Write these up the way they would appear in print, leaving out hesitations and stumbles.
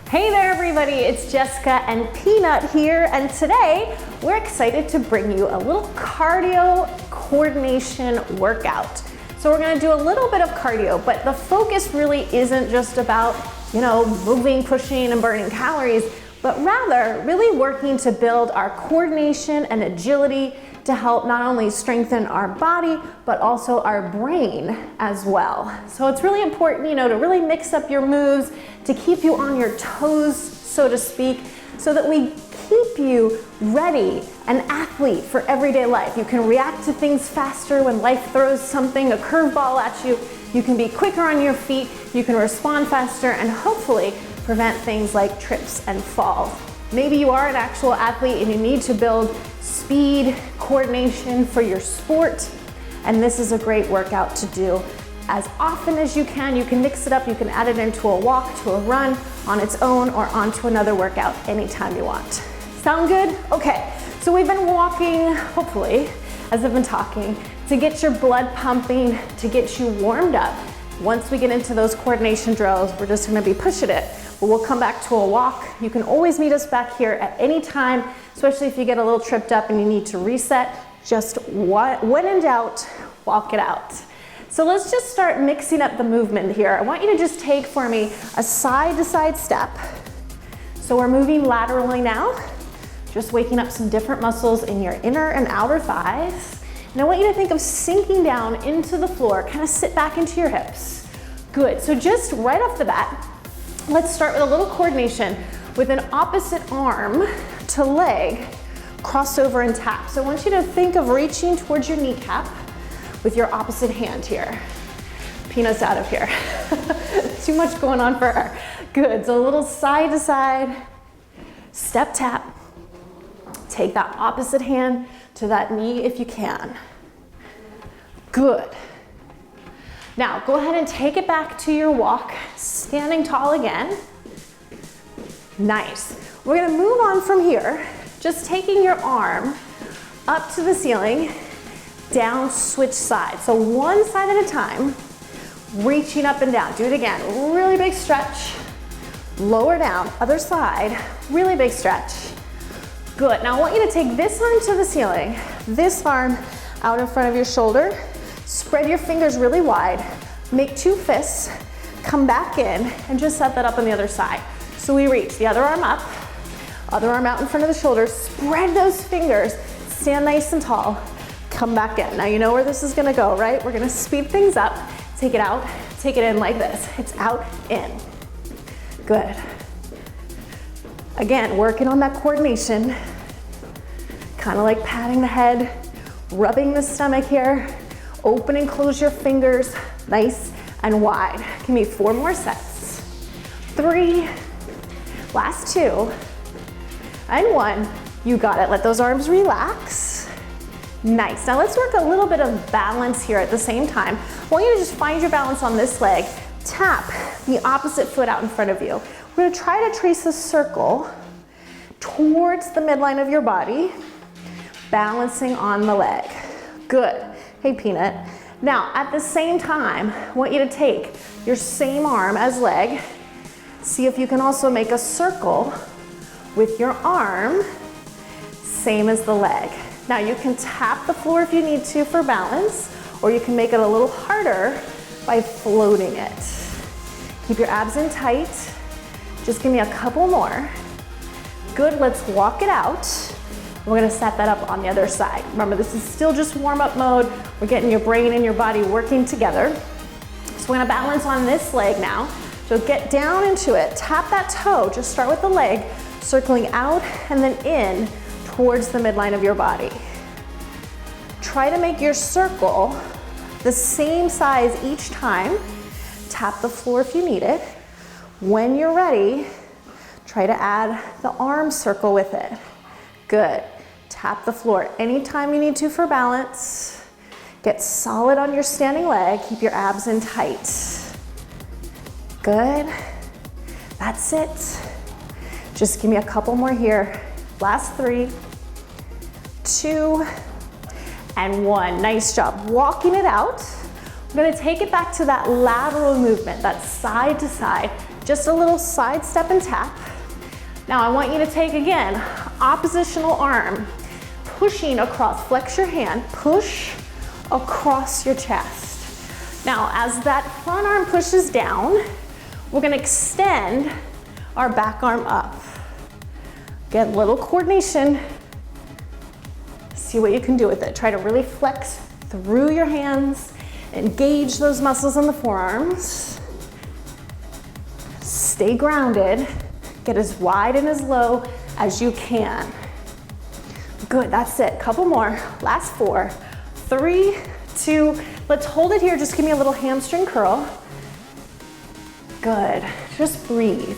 Hey there everybody, it's Jessica and Peanut here, and today we're excited to bring you a little cardio coordination workout. So we're gonna do a little bit of cardio, but the focus really isn't just about, moving, pushing, and burning calories, but rather really working to build our coordination and agility to help not only strengthen our body, but also our brain as well. So it's really important, to really mix up your moves, to keep you on your toes, so to speak, so that we keep you ready, an athlete for everyday life. You can react to things faster when life throws something, a curveball at you. You can be quicker on your feet, you can respond faster, and hopefully prevent things like trips and falls. Maybe you are an actual athlete and you need to build speed, coordination for your sport, and this is a great workout to do as often as you can. You can mix it up, you can add it into a walk, to a run, on its own, or onto another workout anytime you want. Sound good? Okay, so we've been walking, hopefully, as I've been talking, to get your blood pumping, to get you warmed up. Once we get into those coordination drills, we're just gonna be pushing it. But we'll come back to a walk. You can always meet us back here at any time, especially if you get a little tripped up and you need to reset. Just when in doubt, walk it out. So let's just start mixing up the movement here. I want you to just take for me a side-to-side step. So we're moving laterally now, just waking up some different muscles in your inner and outer thighs. And I want you to think of sinking down into the floor, kind of sit back into your hips. Good, so just right off the bat, let's start with a little coordination with an opposite arm to leg, crossover and tap. So I want you to think of reaching towards your kneecap with your opposite hand here. Peanut's out of here. Too much going on for her. Good, so a little side to side, step tap. Take that opposite hand to that knee if you can. Good. Now, go ahead and take it back to your walk, standing tall again. Nice. We're gonna move on from here, just taking your arm up to the ceiling, down, switch sides. So one side at a time, reaching up and down. Do it again, really big stretch. Lower down, other side, really big stretch. Good, now I want you to take this arm to the ceiling, this arm out in front of your shoulder. Spread your fingers really wide, make two fists, come back in, and just set that up on the other side. So we reach the other arm up, other arm out in front of the shoulders, spread those fingers, stand nice and tall, come back in. Now you know where this is gonna go, right? We're gonna speed things up, take it out, take it in like this. It's out, in. Good. Again, working on that coordination, kind of like patting the head, rubbing the stomach here. Open and close your fingers, nice and wide. Give me 4 more sets. 3, last 2, and 1. You got it, let those arms relax. Nice, now let's work a little bit of balance here at the same time. I want you to just find your balance on this leg. Tap the opposite foot out in front of you. We're gonna try to trace a circle towards the midline of your body, balancing on the leg. Good. Hey, Peanut. Now, at the same time, I want you to take your same arm as leg. See if you can also make a circle with your arm, same as the leg. Now, you can tap the floor if you need to for balance, or you can make it a little harder by floating it. Keep your abs in tight. Just give me a couple more. Good, let's walk it out. We're gonna set that up on the other side. Remember, this is still just warm-up mode. We're getting your brain and your body working together. So we're gonna balance on this leg now. So get down into it, tap that toe. Just start with the leg, circling out and then in towards the midline of your body. Try to make your circle the same size each time. Tap the floor if you need it. When you're ready, try to add the arm circle with it. Good. Tap the floor anytime you need to for balance. Get solid on your standing leg. Keep your abs in tight. Good. That's it. Just give me a couple more here. Last 3, 2, and 1. Nice job. Walking it out. I'm gonna take it back to that lateral movement, that side to side, just a little side step and tap. Now I want you to take, again, oppositional arm, pushing across, flex your hand, push across your chest. Now, as that front arm pushes down, we're gonna extend our back arm up. Get a little coordination. See what you can do with it. Try to really flex through your hands, engage those muscles in the forearms. Stay grounded. Get as wide and as low as you can. Good, that's it. Couple more. Last 4, 3, 2. Let's hold it here. Just give me a little hamstring curl. Good. Just breathe.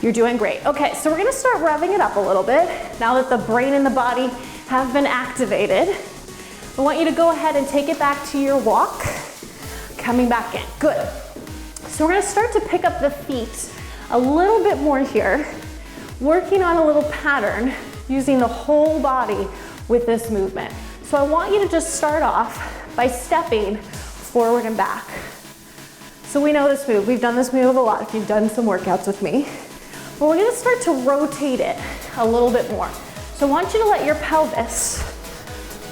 You're doing great. Okay, so we're gonna start revving it up a little bit. Now that the brain and the body have been activated, I want you to go ahead and take it back to your walk. Coming back in. Good. So we're gonna start to pick up the feet a little bit more here, working on a little pattern using the whole body with this movement. So I want you to just start off by stepping forward and back. So we know this move. We've done this move a lot if you've done some workouts with me. But we're gonna start to rotate it a little bit more. So I want you to let your pelvis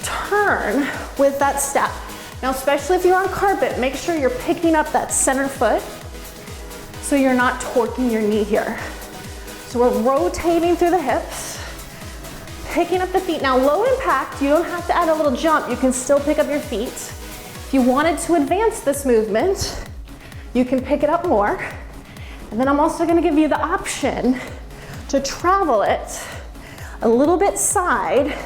turn with that step. Now, especially if you're on carpet, make sure you're picking up that center foot so you're not torquing your knee here. So we're rotating through the hips, picking up the feet. Now, low impact, you don't have to add a little jump. You can still pick up your feet. If you wanted to advance this movement, you can pick it up more. And then I'm also gonna give you the option to travel it a little bit side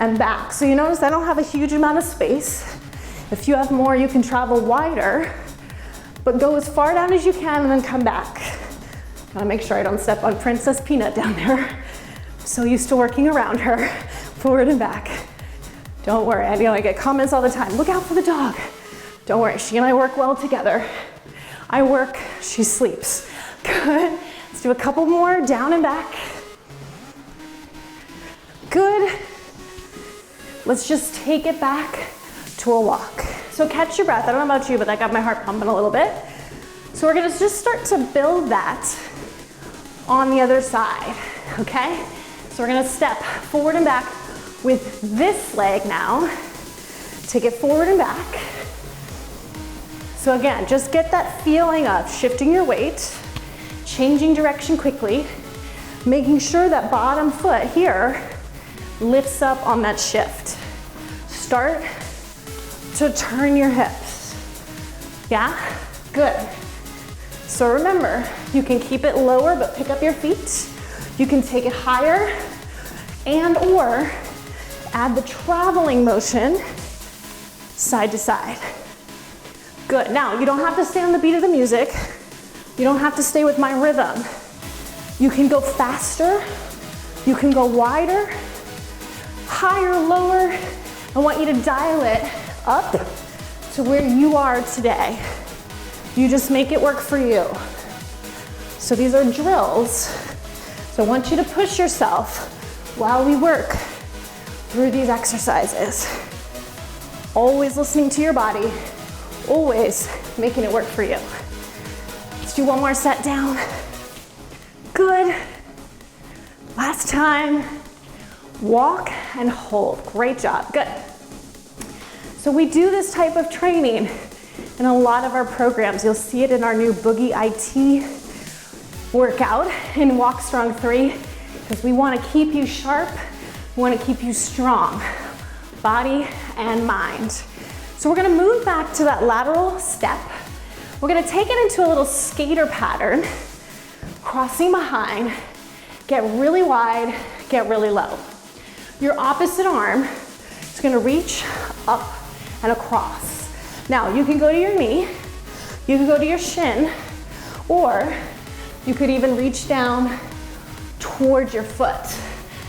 and back. So you notice I don't have a huge amount of space. If you have more, you can travel wider, but go as far down as you can and then come back. Gotta make sure I don't step on Princess Peanut down there. I'm so used to working around her, forward and back. Don't worry, I know I get comments all the time. Look out for the dog. Don't worry, she and I work well together. I work, she sleeps. Good, let's do a couple more, down and back. Good. Let's just take it back to a walk. So catch your breath. I don't know about you, but I got my heart pumping a little bit. So we're gonna just start to build that on the other side, okay? So we're gonna step forward and back with this leg now. Take it forward and back. So again, just get that feeling of shifting your weight, changing direction quickly, making sure that bottom foot here lifts up on that shift. Start to turn your hips. Yeah? Good. So remember, you can keep it lower but pick up your feet. You can take it higher and or add the traveling motion side to side. Good. Now, you don't have to stay on the beat of the music. You don't have to stay with my rhythm. You can go faster. You can go wider, higher, lower. I want you to dial it up to where you are today. You just make it work for you. So these are drills. So I want you to push yourself while we work through these exercises. Always listening to your body, always making it work for you. Let's do one more set down. Good. Last time. Walk and hold. Great job. Good. So we do this type of training in a lot of our programs. You'll see it in our new Boogie IT workout in Walk Strong 3, because we want to keep you sharp, we want to keep you strong, body and mind. So we're going to move back to that lateral step. We're going to take it into a little skater pattern, crossing behind, get really wide, get really low. Your opposite arm is going to reach up and across. Now, you can go to your knee, you can go to your shin, or you could even reach down towards your foot.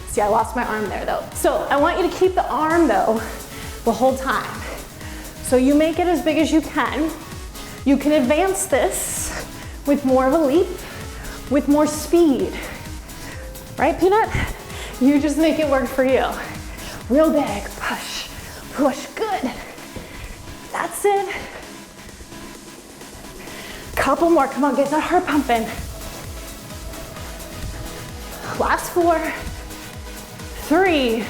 See, I lost my arm there though. So I want you to keep the arm though the whole time. So you make it as big as you can. You can advance this with more of a leap, with more speed. Right, Peanut? You just make it work for you. Real big, push, push, good. That's it. Couple more, come on, get that heart pumping. Last 4, 3,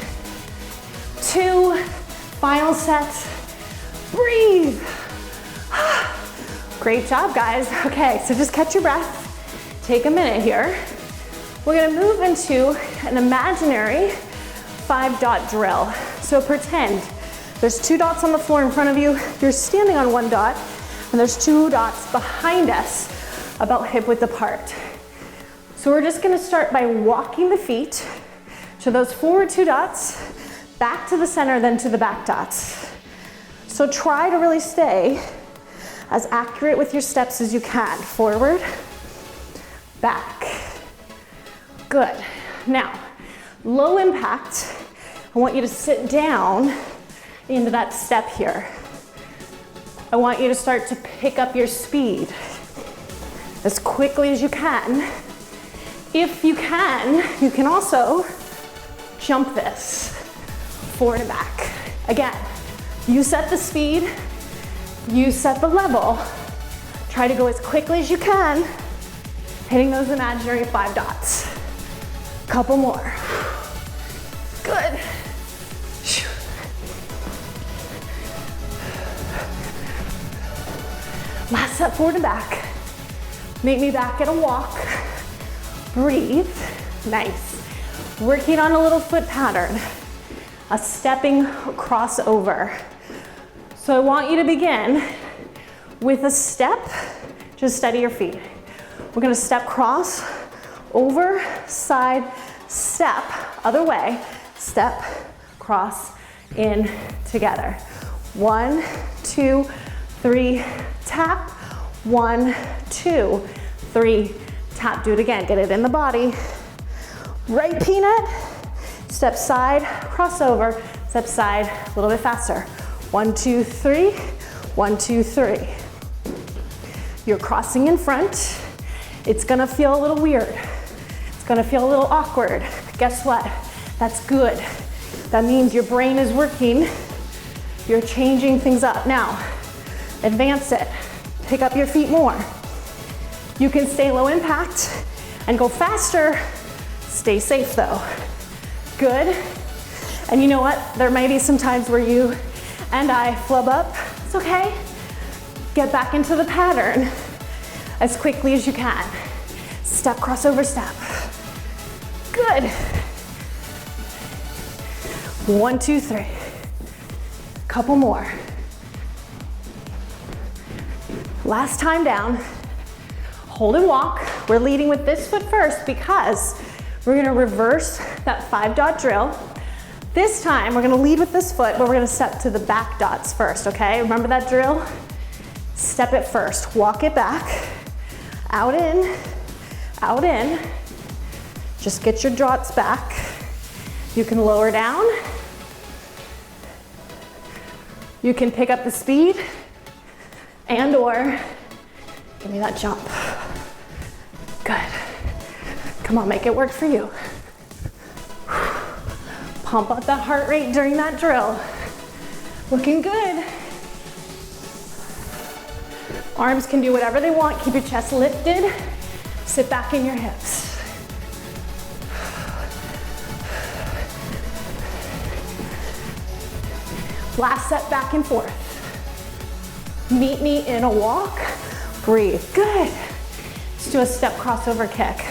2, final set. Breathe. Great job, guys. Okay, so just catch your breath. Take a minute here. We're gonna move into an imaginary 5-dot drill. So pretend there's 2 dots on the floor in front of you, you're standing on 1 dot, and there's 2 dots behind us about hip width apart. So we're just gonna start by walking the feet to those forward 2 dots, back to the center, then to the back dots. So try to really stay as accurate with your steps as you can. Forward, back. Good. Now, low impact, I want you to sit down into that step here. I want you to start to pick up your speed as quickly as you can. If you can also jump this forward and back. Again, you set the speed, you set the level. Try to go as quickly as you can, hitting those imaginary 5 dots. Couple more. Good. Last set, forward and back. Meet me back at a walk. Breathe. Nice. Working on a little foot pattern. A stepping crossover. So I want you to begin with a step. Just steady your feet. We're gonna step cross, over, side, step, other way, step, cross, in, together. 1, 2, 3, tap. 1, 2, 3, tap. Do it again, get it in the body. Right peanut, step side, crossover, step side, a little bit faster. 1, 2, 3, 1, 2, 3. You're crossing in front. It's gonna feel a little weird. It's gonna feel a little awkward. Guess what? That's good. That means your brain is working. You're changing things up. Now, advance it. Pick up your feet more. You can stay low impact and go faster. Stay safe though. Good. And you know what? There may be some times where you and I flub up. It's okay. Get back into the pattern as quickly as you can. Step, crossover, step. Good. 1, 2, 3. Couple more. Last time down. Hold and walk. We're leading with this foot first because we're gonna reverse that 5-dot drill. This time, we're gonna lead with this foot, but we're gonna step to the back dots first, okay? Remember that drill? Step it first, walk it back, out in, out in. Just get your dots back. You can lower down. You can pick up the speed and or give me that jump. Good. Come on, make it work for you. Pump up that heart rate during that drill. Looking good. Arms can do whatever they want. Keep your chest lifted. Sit back in your hips. Last set, back and forth. Meet me in a walk. Breathe. Good. Let's do a step crossover kick.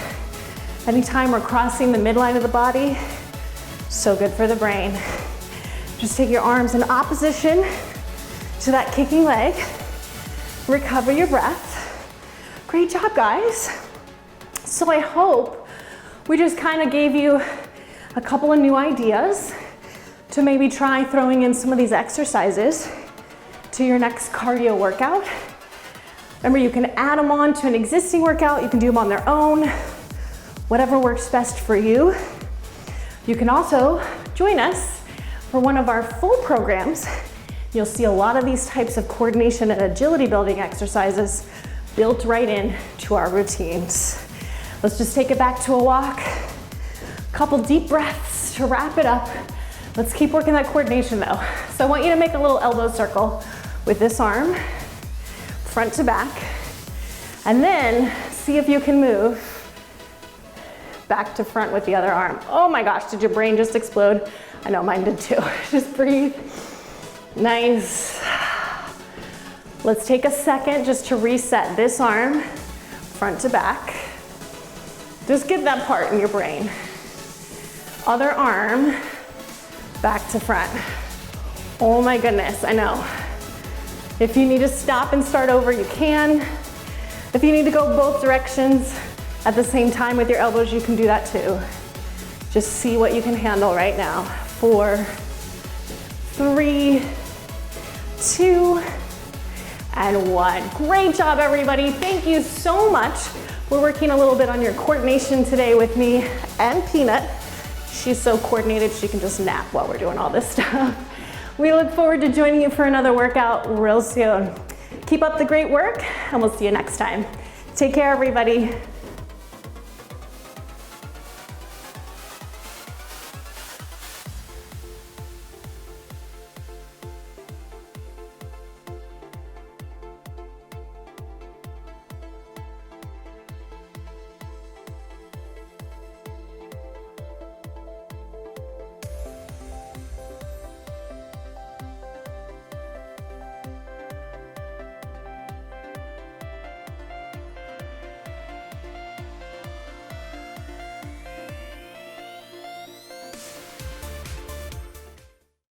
Anytime we're crossing the midline of the body, so good for the brain. Just take your arms in opposition to that kicking leg. Recover your breath. Great job, guys. So I hope we just kind of gave you a couple of new ideas to maybe try throwing in some of these exercises to your next cardio workout. Remember, you can add them on to an existing workout. You can do them on their own, whatever works best for you. You can also join us for one of our full programs. You'll see a lot of these types of coordination and agility building exercises built right in to our routines. Let's just take it back to a walk. Couple deep breaths to wrap it up. Let's keep working that coordination though. So I want you to make a little elbow circle with this arm, front to back. And then see if you can move back to front with the other arm. Oh my gosh, did your brain just explode? I know mine did too. Just breathe. Nice. Let's take a second just to reset this arm, front to back. Just get that part in your brain. Other arm, back to front. Oh my goodness, I know. If you need to stop and start over, you can. If you need to go both directions at the same time with your elbows, you can do that too. Just see what you can handle right now. 4, 3, 2, and 1. Great job, everybody. Thank you so much. We're working a little bit on your coordination today with me and Peanut. She's so coordinated, she can just nap while we're doing all this stuff. We look forward to joining you for another workout real soon. Keep up the great work, and we'll see you next time. Take care, everybody.